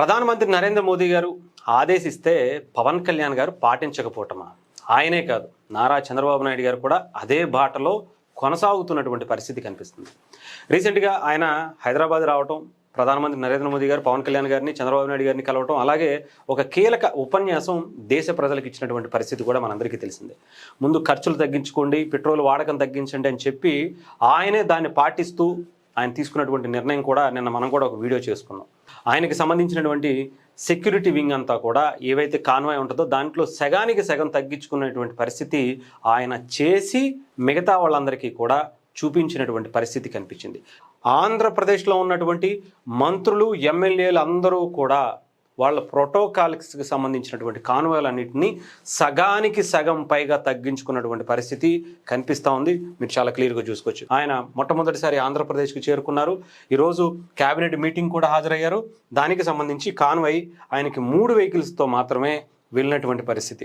ప్రధానమంత్రి నరేంద్ర మోదీ గారు ఆదేశిస్తే పవన్ కళ్యాణ్ గారు పాటించకపోవటమా? ఆయనే కాదు, నారా చంద్రబాబు నాయుడు గారు కూడా అదే బాటలో కొనసాగుతున్నటువంటి పరిస్థితి కనిపిస్తుంది. రీసెంట్గా ఆయన హైదరాబాద్ రావటం, ప్రధానమంత్రి నరేంద్ర మోదీ గారు పవన్ కళ్యాణ్ గారిని, చంద్రబాబు నాయుడు గారిని కలవటం, అలాగే ఒక కీలక ఉపన్యాసం దేశ ప్రజలకు ఇచ్చినటువంటి పరిస్థితి కూడా మనందరికీ తెలిసిందే. ముందు ఖర్చులు తగ్గించుకోండి, పెట్రోల్ వాడకం తగ్గించండి అని చెప్పి ఆయనే దాన్ని పాటిస్తూ ఆయన తీసుకున్నటువంటి నిర్ణయం కూడా నిన్న మనం కూడా ఒక వీడియో చేసుకున్నాం. ఆయనకి సంబంధించినటువంటి సెక్యూరిటీ వింగ్ అంతా కూడా ఏవైతే కాన్వాయ్ ఉంటుందో దాంట్లో సగానికి సగం తగ్గించుకున్నటువంటి పరిస్థితి ఆయన చేసి మిగతా వాళ్ళందరికీ కూడా చూపించినటువంటి పరిస్థితి కనిపించింది. ఆంధ్రప్రదేశ్లో ఉన్నటువంటి మంత్రులు, ఎమ్మెల్యేలు అందరూ కూడా వాళ్ళ ప్రోటోకాల్స్కి సంబంధించినటువంటి కాన్వాయ్లన్నింటినీ సగానికి సగం పైగా తగ్గించుకున్నటువంటి పరిస్థితి కనిపిస్తూ ఉంది. మీరు చాలా క్లియర్గా చూసుకోవచ్చు. ఆయన మొట్టమొదటిసారి ఆంధ్రప్రదేశ్కి చేరుకున్నారు. ఈరోజు క్యాబినెట్ మీటింగ్ కూడా హాజరయ్యారు. దానికి సంబంధించి కాన్వాయ్ ఆయనకి 3 వెహికల్స్తో మాత్రమే వెళ్ళినటువంటి పరిస్థితి.